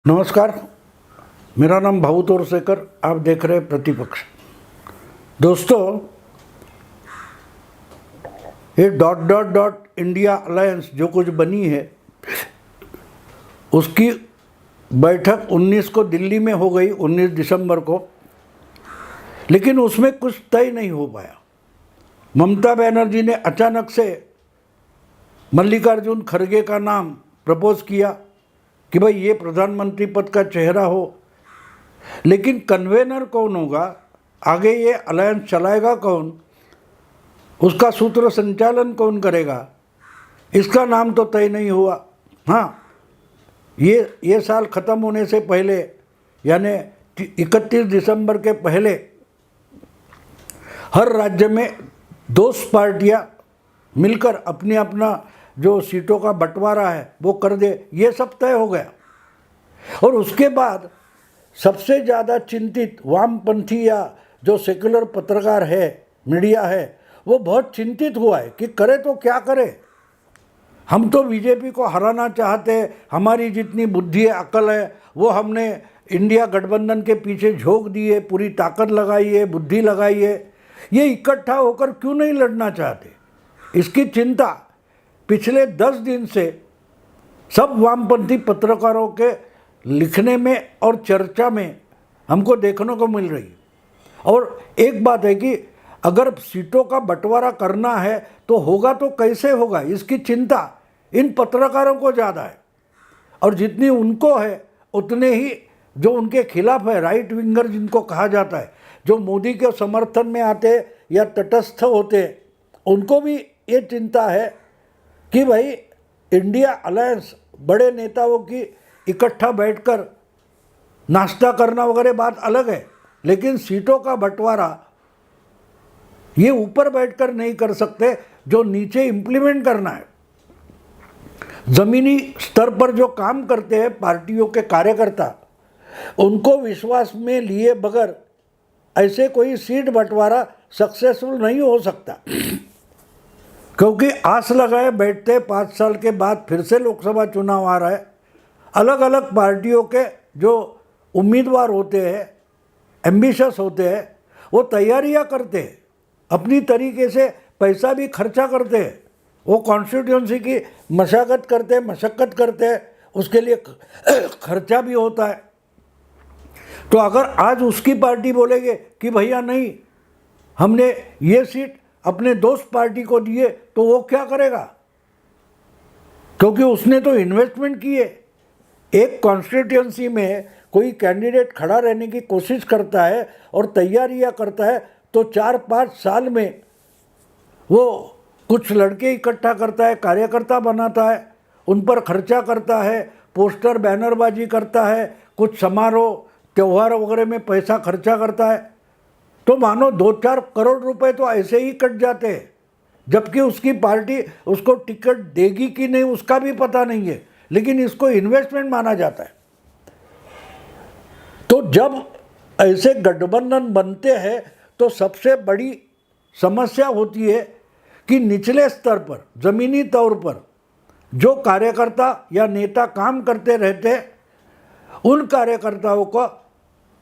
नमस्कार, मेरा नाम भाऊ तोरसेकर। आप देख रहे हैं प्रतिपक्ष। दोस्तों, ये dot dot dot India alliance जो कुछ बनी है उसकी बैठक 19 को दिल्ली में हो गई, 19 दिसंबर को। लेकिन उसमें कुछ तय नहीं हो पाया। ममता बनर्जी ने अचानक से मल्लिकार्जुन खड़गे का नाम प्रपोज किया कि भाई ये प्रधानमंत्री पद का चेहरा हो। लेकिन कन्वेनर कौन होगा, आगे ये अलायंस चलाएगा कौन, उसका सूत्र संचालन कौन करेगा, इसका नाम तो तय नहीं हुआ। हाँ, ये साल ख़त्म होने से पहले यानी 31 दिसंबर के पहले हर राज्य में 2 पार्टियाँ मिलकर अपना जो सीटों का बंटवारा है वो कर दे, ये सब तय हो गया। और उसके बाद सबसे ज़्यादा चिंतित वामपंथी या जो सेकुलर पत्रकार है, मीडिया है, वो बहुत चिंतित हुआ है कि करे तो क्या करे। हम तो बीजेपी को हराना चाहते हैं, हमारी जितनी बुद्धि है, अकल है, वो हमने इंडिया गठबंधन के पीछे झोंक दी है, पूरी ताकत लगाई है, बुद्धि लगाई है। ये इकट्ठा होकर क्यों नहीं लड़ना चाहते, इसकी चिंता पिछले 10 दिन से सब वामपंथी पत्रकारों के लिखने में और चर्चा में हमको देखने को मिल रही है। और एक बात है कि अगर सीटों का बंटवारा करना है तो होगा तो कैसे होगा, इसकी चिंता इन पत्रकारों को ज़्यादा है। और जितनी उनको है उतने ही जो उनके खिलाफ है, राइट विंगर जिनको कहा जाता है, जो मोदी के समर्थन में आते या तटस्थ होते, उनको भी ये चिंता है कि भाई इंडिया अलायंस बड़े नेताओं की इकट्ठा बैठकर नाश्ता करना वगैरह बात अलग है, लेकिन सीटों का बंटवारा ये ऊपर बैठकर नहीं कर सकते, जो नीचे इम्प्लीमेंट करना है। ज़मीनी स्तर पर जो काम करते हैं पार्टियों के कार्यकर्ता, उनको विश्वास में लिए बगैर ऐसे कोई सीट बंटवारा सक्सेसफुल नहीं हो सकता। क्योंकि आस लगाए बैठते 5 साल के बाद फिर से लोकसभा चुनाव आ रहा है। अलग अलग पार्टियों के जो उम्मीदवार होते हैं, एम्बिशस होते हैं, वो तैयारियां करते हैं, अपनी तरीके से पैसा भी खर्चा करते हैं, वो कॉन्स्टिट्यूंसी की मशक्क़त करते हैं, उसके लिए खर्चा भी होता है। तो अगर आज उसकी पार्टी बोलेगे कि भैया नहीं, हमने ये सीट अपने दोस्त पार्टी को दिए, तो वो क्या करेगा, क्योंकि उसने तो इन्वेस्टमेंट की है। एक कॉन्स्टिट्यूंसी में कोई कैंडिडेट खड़ा रहने की कोशिश करता है और तैयारियां करता है, तो 4-5 साल में वो कुछ लड़के इकट्ठा करता है, कार्यकर्ता बनाता है, उन पर खर्चा करता है, पोस्टर बैनरबाजी करता है, कुछ समारोह त्यौहार वगैरह में पैसा खर्चा करता है। तो मानो 2-4 करोड़ रुपए तो ऐसे ही कट जाते हैं, जबकि उसकी पार्टी उसको टिकट देगी कि नहीं उसका भी पता नहीं है, लेकिन इसको इन्वेस्टमेंट माना जाता है। तो जब ऐसे गठबंधन बनते हैं तो सबसे बड़ी समस्या होती है कि निचले स्तर पर, ज़मीनी तौर पर जो कार्यकर्ता या नेता काम करते रहते, उन कार्यकर्ताओं को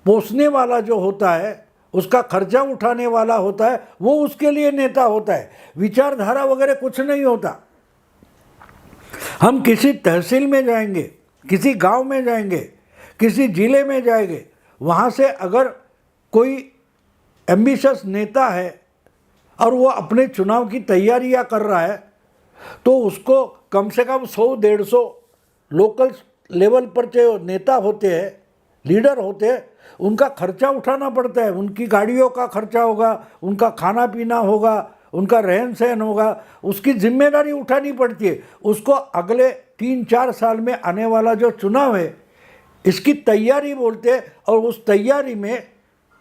पोसने वाला जो होता है, उसका खर्चा उठाने वाला होता है, वो उसके लिए नेता होता है। विचारधारा वगैरह कुछ नहीं होता। हम किसी तहसील में जाएंगे, किसी गांव में जाएंगे, किसी जिले में जाएंगे, वहाँ से अगर कोई एम्बिशियस नेता है और वो अपने चुनाव की तैयारियां कर रहा है, तो उसको कम से कम 100-150 लोकल लेवल पर जो नेता होते हैं, लीडर होते हैं, उनका खर्चा उठाना पड़ता है। उनकी गाड़ियों का खर्चा होगा, उनका खाना पीना होगा, उनका रहन सहन होगा, उसकी जिम्मेदारी उठानी पड़ती है। उसको अगले 3-4 साल में आने वाला जो चुनाव है, इसकी तैयारी बोलते हैं, और उस तैयारी में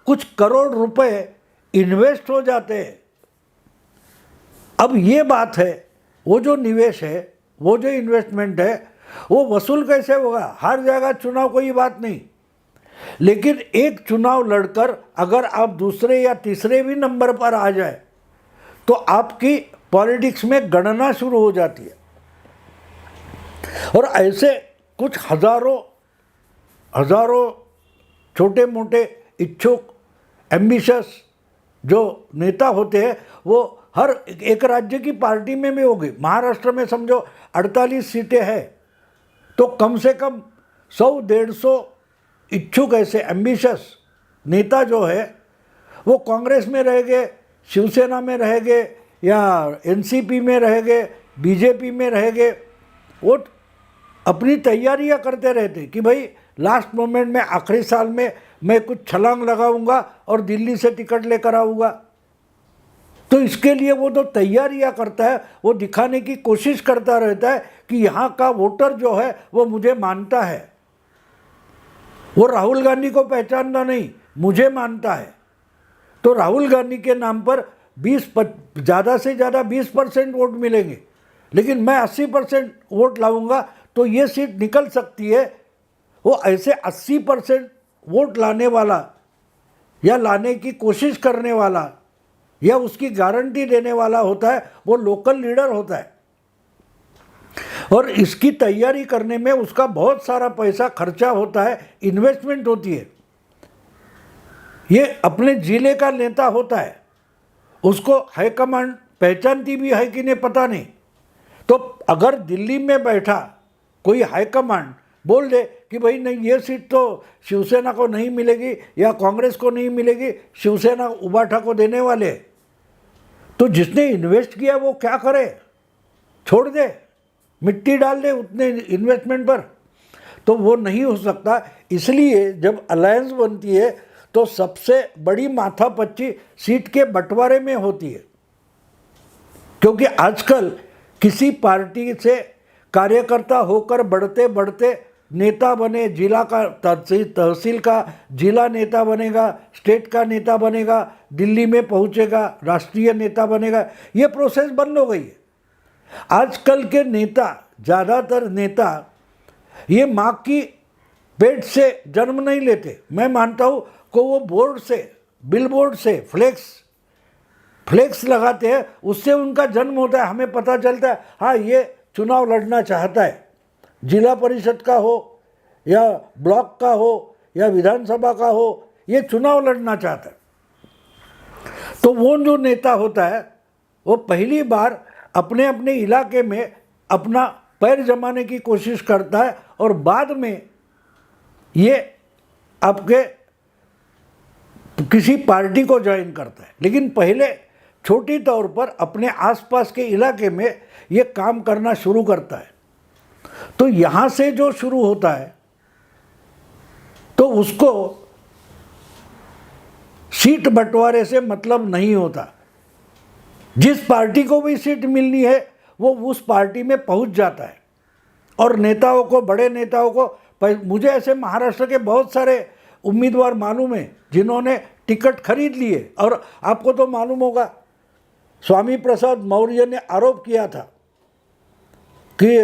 कुछ करोड़ रुपए इन्वेस्ट हो जाते हैं। अब ये बात है, वो जो निवेश है, वो जो इन्वेस्टमेंट है, वो वसूल कैसे होगा। हार जाएगा चुनाव, कोई बात नहीं, लेकिन एक चुनाव लड़कर अगर आप दूसरे या तीसरे भी नंबर पर आ जाए तो आपकी पॉलिटिक्स में गणना शुरू हो जाती है। और ऐसे कुछ हजारों हज़ारों छोटे मोटे इच्छुक एम्बिशस जो नेता होते हैं वो हर एक राज्य की पार्टी में भी होगी। महाराष्ट्र में समझो 48 सीटें हैं, तो कम से कम 100-150 इच्छुक ऐसे एम्बिशस नेता जो है वो कांग्रेस में रहेंगे, शिवसेना में रहेंगे, या एनसीपी में रहेंगे, बीजेपी में रहेंगे। वो अपनी तैयारियां करते रहते कि भाई लास्ट मोमेंट में आखिरी साल में मैं कुछ छलांग लगाऊंगा और दिल्ली से टिकट लेकर आऊँगा। तो इसके लिए वो तो तैयारियां करता है, वो दिखाने की कोशिश करता रहता है कि यहाँ का वोटर जो है वो मुझे मानता है। वो राहुल गांधी को पहचानता नहीं, मुझे मानता है। तो राहुल गांधी के नाम पर ज़्यादा से ज़्यादा 20% वोट मिलेंगे, लेकिन मैं 80% वोट लाऊंगा तो ये सीट निकल सकती है। वो ऐसे 80% वोट लाने वाला या लाने की कोशिश करने वाला या उसकी गारंटी देने वाला होता है, वो लोकल लीडर होता है। और इसकी तैयारी करने में उसका बहुत सारा पैसा खर्चा होता है, इन्वेस्टमेंट होती है। ये अपने जिले का नेता होता है, उसको हाईकमांड पहचानती भी है कि नहीं पता नहीं। तो अगर दिल्ली में बैठा कोई हाईकमांड बोल दे कि भाई नहीं, ये सीट तो शिवसेना को नहीं मिलेगी या कांग्रेस को नहीं मिलेगी, शिवसेना उबाठा को देने वाले, तो जिसने इन्वेस्ट किया वो क्या करे? छोड़ दे, मिट्टी डाल दे उतने इन्वेस्टमेंट पर। तो वो नहीं हो सकता। इसलिए जब अलायंस बनती है तो सबसे बड़ी माथापच्ची सीट के बंटवारे में होती है, क्योंकि आजकल किसी पार्टी से कार्यकर्ता होकर बढ़ते बढ़ते नेता बने, जिला का तहसील का जिला नेता बनेगा, स्टेट का नेता बनेगा, दिल्ली में पहुंचेगा, राष्ट्रीय नेता बनेगा। ये प्रोसेस बंद हो गई है। आजकल के नेता, ज़्यादातर नेता ये माँ की पेट से जन्म नहीं लेते। मैं मानता हूँ को वो बोर्ड से, बिलबोर्ड से फ्लेक्स लगाते हैं, उससे उनका जन्म होता है। हमें पता चलता है हाँ ये चुनाव लड़ना चाहता है, जिला परिषद का हो या ब्लॉक का हो या विधानसभा का हो, ये चुनाव लड़ना चाहता है। तो वो जो नेता होता है वो पहली बार अपने अपने इलाके में अपना पैर जमाने की कोशिश करता है और बाद में ये आपके किसी पार्टी को ज्वाइन करता है। लेकिन पहले छोटी तौर पर अपने आसपास के इलाके में ये काम करना शुरू करता है। तो यहाँ से जो शुरू होता है तो उसको सीट बंटवारे से मतलब नहीं होता। जिस पार्टी को भी सीट मिलनी है वो उस पार्टी में पहुंच जाता है। और नेताओं को, बड़े नेताओं को, मुझे ऐसे महाराष्ट्र के बहुत सारे उम्मीदवार मालूम है जिन्होंने टिकट खरीद लिए। और आपको तो मालूम होगा स्वामी प्रसाद मौर्य ने आरोप किया था कि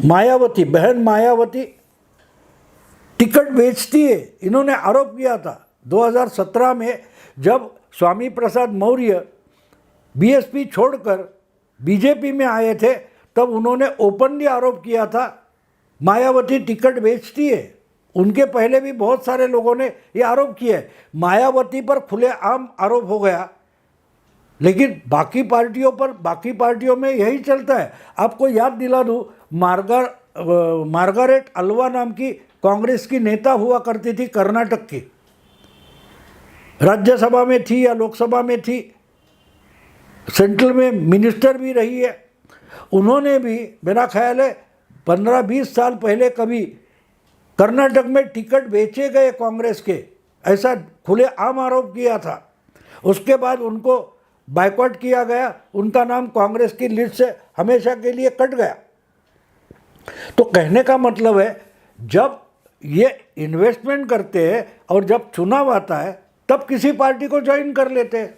मायावती, बहन मायावती टिकट बेचती है। इन्होंने आरोप किया था 2017 में, जब स्वामी प्रसाद मौर्य बीएसपी छोड़कर बीजेपी में आए थे, तब उन्होंने ओपनली आरोप किया था मायावती टिकट बेचती है। उनके पहले भी बहुत सारे लोगों ने ये आरोप किया है। मायावती पर खुलेआम आरोप हो गया, लेकिन बाकी पार्टियों में यही चलता है। आपको याद दिला दूँ, मार्गारेट अल्वा नाम की कांग्रेस की नेता हुआ करती थी, कर्नाटक की, राज्यसभा में थी या लोकसभा में थी, सेंट्रल में मिनिस्टर भी रही है। उन्होंने भी मेरा ख्याल है 15-20 साल पहले कभी कर्नाटक में टिकट बेचे गए कांग्रेस के, ऐसा खुलेआम आरोप किया था। उसके बाद उनको बायकॉट किया गया, उनका नाम कांग्रेस की लिस्ट से हमेशा के लिए कट गया। तो कहने का मतलब है जब ये इन्वेस्टमेंट करते हैं और जब चुनाव आता है तब किसी पार्टी को ज्वाइन कर लेते हैं।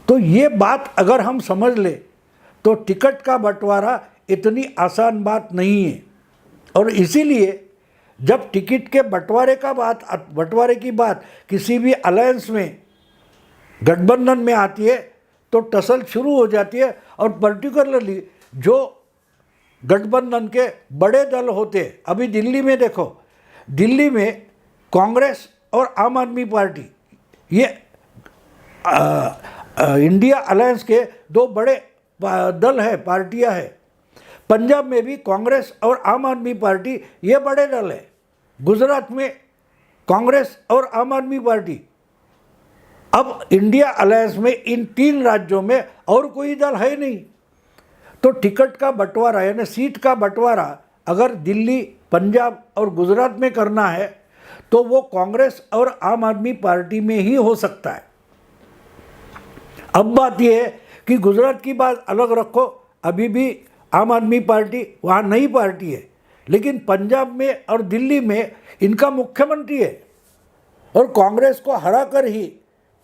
तो ये बात अगर हम समझ ले तो टिकट का बंटवारा इतनी आसान बात नहीं है। और इसीलिए जब टिकट के बंटवारे की बात किसी भी अलायंस में, गठबंधन में आती है तो टसल शुरू हो जाती है। और पर्टिकुलरली जो गठबंधन के बड़े दल होते। अभी दिल्ली में देखो, दिल्ली में कांग्रेस और आम आदमी पार्टी ये इंडिया अलायंस के दो बड़े दल है, पार्टियां हैं। पंजाब में भी कांग्रेस और आम आदमी पार्टी ये बड़े दल है। गुजरात में कांग्रेस और आम आदमी पार्टी। अब इंडिया अलायंस में इन 3 राज्यों में और कोई दल है नहीं। तो टिकट का बंटवारा यानी सीट का बंटवारा अगर दिल्ली, पंजाब और गुजरात में करना है तो वो कांग्रेस और आम आदमी पार्टी में ही हो सकता है। अब बात यह है कि गुजरात की बात अलग रखो, अभी भी आम आदमी पार्टी वहाँ नई पार्टी है, लेकिन पंजाब में और दिल्ली में इनका मुख्यमंत्री है और कांग्रेस को हरा कर ही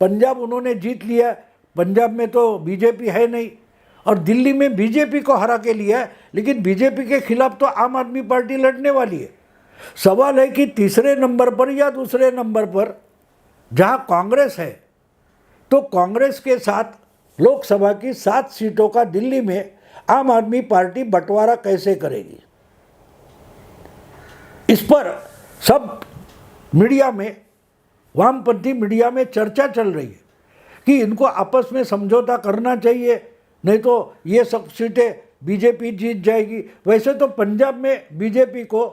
पंजाब उन्होंने जीत लिया। पंजाब में तो बीजेपी है नहीं और दिल्ली में बीजेपी को हरा के लिया है, लेकिन बीजेपी के खिलाफ तो आम आदमी पार्टी लड़ने वाली है। सवाल है कि तीसरे नंबर पर या दूसरे नंबर पर जहां कांग्रेस है तो कांग्रेस के साथ लोकसभा की 7 सीटों का दिल्ली में आम आदमी पार्टी बंटवारा कैसे करेगी, इस पर सब मीडिया में, वामपंथी मीडिया में चर्चा चल रही है कि इनको आपस में समझौता करना चाहिए, नहीं तो ये सब सीटें बीजेपी जीत जाएगी। वैसे तो पंजाब में बीजेपी को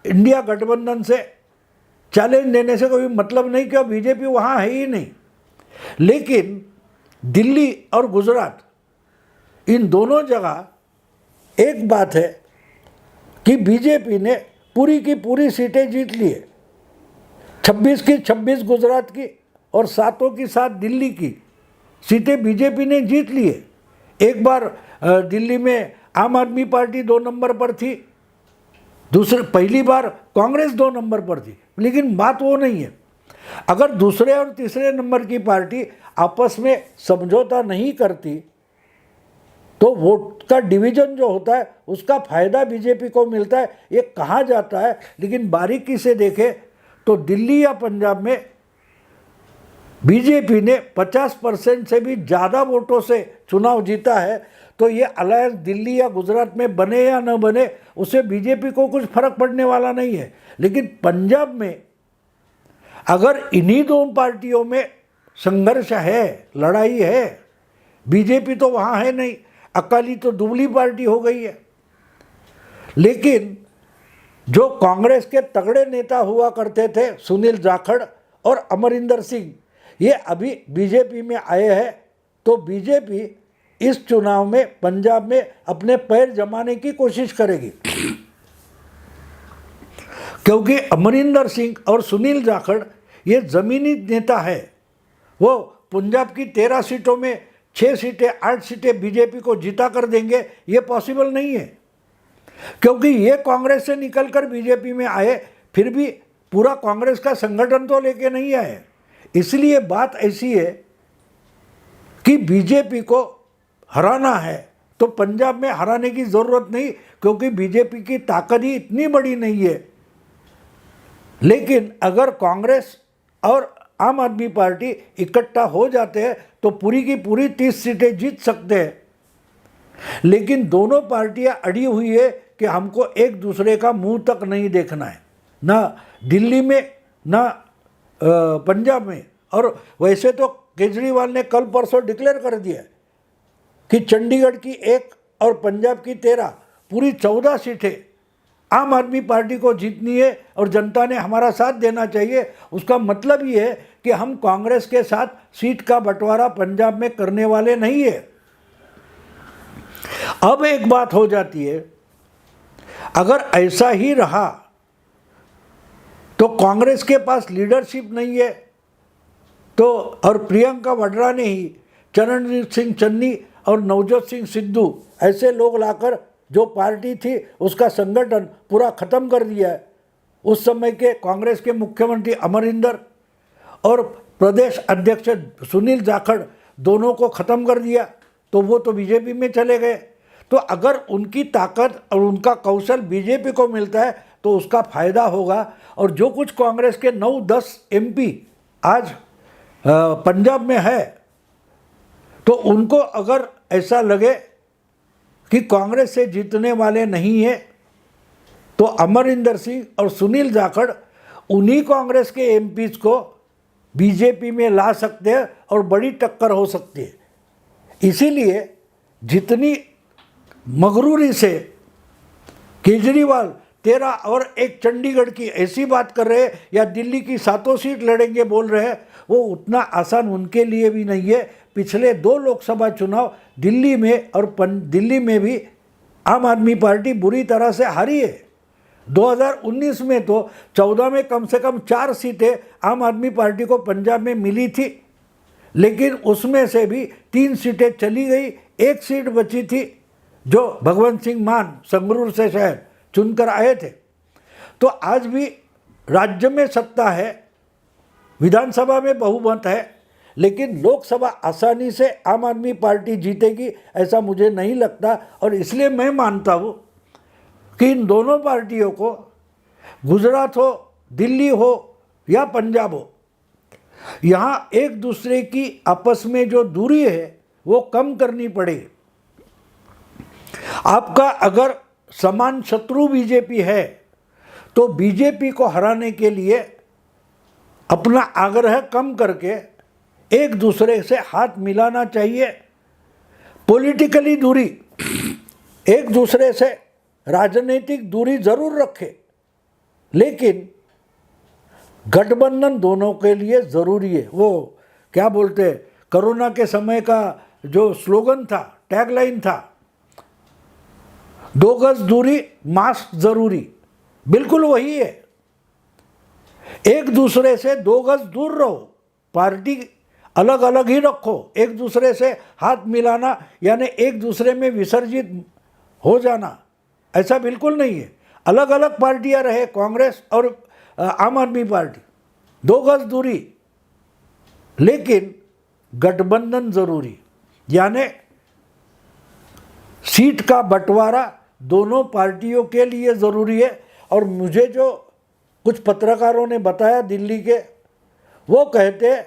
इंडिया गठबंधन से चैलेंज देने से कोई मतलब नहीं, क्यों बीजेपी वहाँ है ही नहीं। लेकिन दिल्ली और गुजरात इन दोनों जगह एक बात है कि बीजेपी ने पूरी की पूरी सीटें जीत ली है। 26 की 26 गुजरात की और 7 की 7 दिल्ली की सीटें बीजेपी ने जीत ली है। एक बार दिल्ली में आम आदमी पार्टी 2 नंबर पर थी, पहली बार कांग्रेस 2 नंबर पर थी, लेकिन बात वो नहीं है। अगर दूसरे और तीसरे नंबर की पार्टी आपस में समझौता नहीं करती तो वोट का डिवीजन जो होता है उसका फायदा बीजेपी को मिलता है, ये कहा जाता है। लेकिन बारीकी से देखें तो दिल्ली या पंजाब में बीजेपी ने 50% से भी ज़्यादा वोटों से चुनाव जीता है। तो ये अलायंस दिल्ली या गुजरात में बने या न बने उससे बीजेपी को कुछ फर्क पड़ने वाला नहीं है। लेकिन पंजाब में अगर इन्हीं 2 पार्टियों में संघर्ष है, लड़ाई है, बीजेपी तो वहाँ है नहीं, अकाली तो दुबली पार्टी हो गई है। लेकिन जो कांग्रेस के तगड़े नेता हुआ करते थे, सुनील जाखड़ और अमरिंदर सिंह, ये अभी बीजेपी में आए हैं। तो बीजेपी इस चुनाव में पंजाब में अपने पैर जमाने की कोशिश करेगी, क्योंकि अमरिंदर सिंह और सुनील जाखड़ ये ज़मीनी नेता है। वो पंजाब की 13 सीटों में 6 सीटें 8 सीटें बीजेपी को जीता कर देंगे, ये पॉसिबल नहीं है, क्योंकि ये कांग्रेस से निकलकर बीजेपी में आए, फिर भी पूरा कांग्रेस का संगठन तो लेके नहीं आए। इसलिए बात ऐसी है कि बीजेपी को हराना है तो पंजाब में हराने की ज़रूरत नहीं, क्योंकि बीजेपी की ताकत ही इतनी बड़ी नहीं है। लेकिन अगर कांग्रेस और आम आदमी पार्टी इकट्ठा हो जाते हैं तो पूरी की पूरी 30 सीटें जीत सकते हैं। लेकिन दोनों पार्टियां अड़ी हुई है कि हमको एक दूसरे का मुंह तक नहीं देखना है, ना दिल्ली में ना पंजाब में। और वैसे तो केजरीवाल ने कल परसों डिक्लेयर कर दिया कि चंडीगढ़ की 1 और पंजाब की 13 पूरी 14 सीटें आम आदमी पार्टी को जीतनी है और जनता ने हमारा साथ देना चाहिए। उसका मतलब ये है कि हम कांग्रेस के साथ सीट का बंटवारा पंजाब में करने वाले नहीं है। अब एक बात हो जाती है, अगर ऐसा ही रहा तो कांग्रेस के पास लीडरशिप नहीं है तो, और प्रियंका वाड्रा ने ही चरणजीत सिंह चन्नी और नवजोत सिंह सिद्धू ऐसे लोग लाकर जो पार्टी थी उसका संगठन पूरा ख़त्म कर दिया है। उस समय के कांग्रेस के मुख्यमंत्री अमरिंदर और प्रदेश अध्यक्ष सुनील जाखड़ दोनों को ख़त्म कर दिया, तो वो तो बीजेपी में चले गए। तो अगर उनकी ताकत और उनका कौशल बीजेपी को मिलता है तो उसका फ़ायदा होगा। और जो कुछ कांग्रेस के 9-10 MP आज पंजाब में है, तो उनको अगर ऐसा लगे कि कांग्रेस से जीतने वाले नहीं है, तो अमरिंदर सिंह और सुनील जाखड़ उन्हीं कांग्रेस के एमपीज को बीजेपी में ला सकते हैं और बड़ी टक्कर हो सकती है। इसीलिए जितनी मगरूरी से केजरीवाल 13 और एक चंडीगढ़ की ऐसी बात कर रहे हैं या दिल्ली की 7 सीट लड़ेंगे बोल रहे हैं, वो उतना आसान उनके लिए भी नहीं है। पिछले 2 लोकसभा चुनाव दिल्ली में और दिल्ली में भी आम आदमी पार्टी बुरी तरह से हारी है। 2019 में तो 14 में कम से कम 4 सीटें आम आदमी पार्टी को पंजाब में मिली थी, लेकिन उसमें से भी 3 सीटें चली गई, 1 सीट बची थी जो भगवंत सिंह मान संगरूर से शायद चुनकर आए थे। तो आज भी राज्य में सत्ता है, विधानसभा में बहुमत है, लेकिन लोकसभा आसानी से आम आदमी पार्टी जीतेगी ऐसा मुझे नहीं लगता। और इसलिए मैं मानता हूँ कि इन दोनों पार्टियों को, गुजरात हो, दिल्ली हो या पंजाब हो, यहाँ एक दूसरे की आपस में जो दूरी है वो कम करनी पड़ेगी। आपका अगर समान शत्रु बीजेपी है तो बीजेपी को हराने के लिए अपना आग्रह कम करके एक दूसरे से हाथ मिलाना चाहिए। पॉलिटिकली दूरी, एक दूसरे से राजनीतिक दूरी जरूर रखे, लेकिन गठबंधन दोनों के लिए ज़रूरी है। वो क्या बोलते हैं, कोरोना के समय का जो स्लोगन था, टैगलाइन था, 2 गज दूरी मास्क जरूरी, बिल्कुल वही है। एक दूसरे से 2 गज दूर रहो, पार्टी अलग अलग ही रखो। एक दूसरे से हाथ मिलाना यानी एक दूसरे में विसर्जित हो जाना, ऐसा बिल्कुल नहीं है। अलग अलग पार्टियां रहे, कांग्रेस और आम आदमी पार्टी, 2 गज दूरी, लेकिन गठबंधन जरूरी, यानी सीट का बंटवारा दोनों पार्टियों के लिए ज़रूरी है। और मुझे जो कुछ पत्रकारों ने बताया दिल्ली के, वो कहते हैं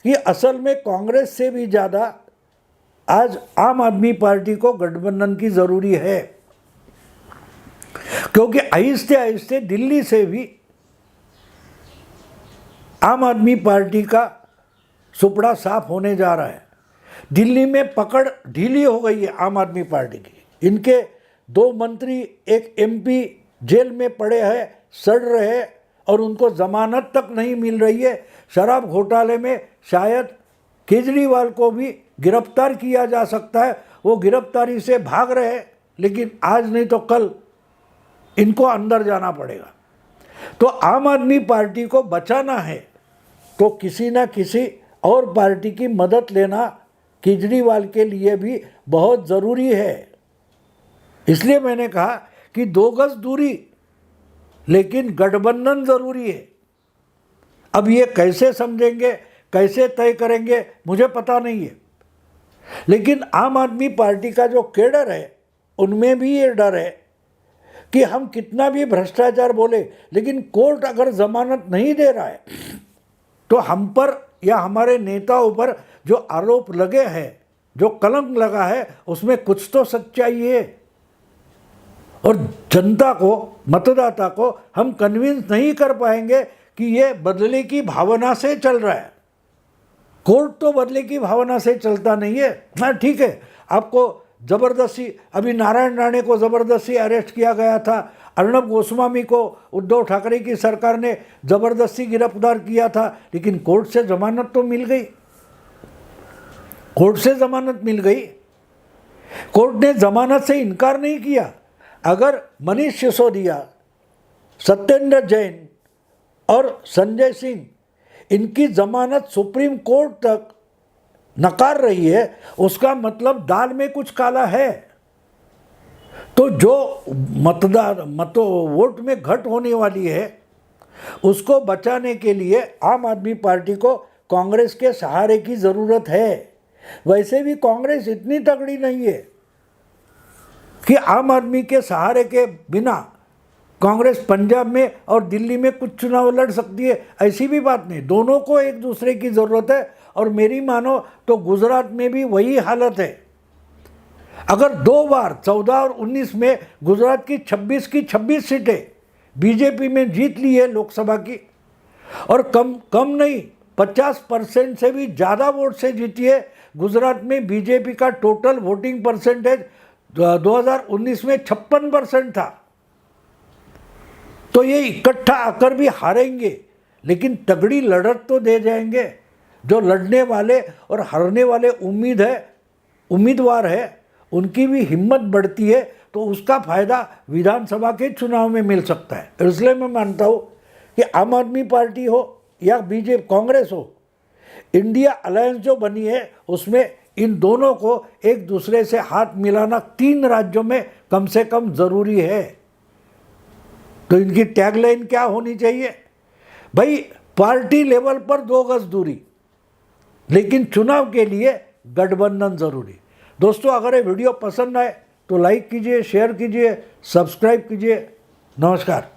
कि असल में कांग्रेस से भी ज़्यादा आज आम आदमी पार्टी को गठबंधन की ज़रूरी है, क्योंकि आहिस्ते आहिस्ते दिल्ली से भी आम आदमी पार्टी का सुपड़ा साफ होने जा रहा है। दिल्ली में पकड़ ढीली हो गई है आम आदमी पार्टी की। इनके 2 मंत्री, एक एमपी जेल में पड़े हैं, सड़ रहे हैं और उनको जमानत तक नहीं मिल रही है। शराब घोटाले में शायद केजरीवाल को भी गिरफ्तार किया जा सकता है, वो गिरफ्तारी से भाग रहे हैं, लेकिन आज नहीं तो कल इनको अंदर जाना पड़ेगा। तो आम आदमी पार्टी को बचाना है तो किसी ना किसी और पार्टी की मदद लेना केजरीवाल के लिए भी बहुत ज़रूरी है। इसलिए मैंने कहा कि 2 गज दूरी, लेकिन गठबंधन ज़रूरी है। अब ये कैसे समझेंगे, कैसे तय करेंगे, मुझे पता नहीं है, लेकिन आम आदमी पार्टी का जो कैडर है उनमें भी ये डर है कि हम कितना भी भ्रष्टाचार बोले, लेकिन कोर्ट अगर जमानत नहीं दे रहा है तो हम पर या हमारे नेताओं पर जो आरोप लगे हैं, जो कलंक लगा है, उसमें कुछ तो सच्चाई है। और जनता को, मतदाता को हम कन्विंस नहीं कर पाएंगे कि ये बदले की भावना से चल रहा है। कोर्ट तो बदले की भावना से चलता नहीं है। हाँ ठीक है, आपको ज़बरदस्ती, अभी नारायण राणे को ज़बरदस्ती अरेस्ट किया गया था, अर्णब गोस्वामी को उद्धव ठाकरे की सरकार ने ज़बरदस्ती गिरफ्तार किया था, लेकिन कोर्ट से ज़मानत तो मिल गई। कोर्ट से ज़मानत मिल गई, कोर्ट ने ज़मानत से इनकार नहीं किया। अगर मनीष सिसोदिया, सत्येंद्र जैन और संजय सिंह, इनकी ज़मानत सुप्रीम कोर्ट तक नकार रही है, उसका मतलब दाल में कुछ काला है। तो जो वोट में घट होने वाली है, उसको बचाने के लिए आम आदमी पार्टी को कांग्रेस के सहारे की ज़रूरत है। वैसे भी कांग्रेस इतनी तगड़ी नहीं है कि आम आदमी के सहारे के बिना कांग्रेस पंजाब में और दिल्ली में कुछ चुनाव लड़ सकती है, ऐसी भी बात नहीं। दोनों को एक दूसरे की ज़रूरत है। और मेरी मानो तो गुजरात में भी वही हालत है। अगर 2 बार 14 और 19 में गुजरात की 26 सीटें बीजेपी में जीत ली है लोकसभा की, और कम नहीं 50% से भी ज़्यादा वोट से जीती है गुजरात में बीजेपी का टोटल वोटिंग परसेंटेज 2019 में 56% था। तो ये इकट्ठा आकर भी हारेंगे, लेकिन तगड़ी लड़त तो दे जाएंगे। जो लड़ने वाले और हारने वाले उम्मीदवार है उनकी भी हिम्मत बढ़ती है, तो उसका फ़ायदा विधानसभा के चुनाव में मिल सकता है। इसलिए मैं मानता हूँ कि आम आदमी पार्टी हो या बीजेपी कांग्रेस हो, इंडिया अलायंस जो बनी है उसमें इन दोनों को एक दूसरे से हाथ मिलाना 3 राज्यों में कम से कम ज़रूरी है। तो इनकी टैगलाइन क्या होनी चाहिए भाई? पार्टी लेवल पर 2 गज दूरी, लेकिन चुनाव के लिए गठबंधन ज़रूरी। दोस्तों, अगर ये वीडियो पसंद आए तो लाइक कीजिए, शेयर कीजिए, सब्सक्राइब कीजिए। नमस्कार।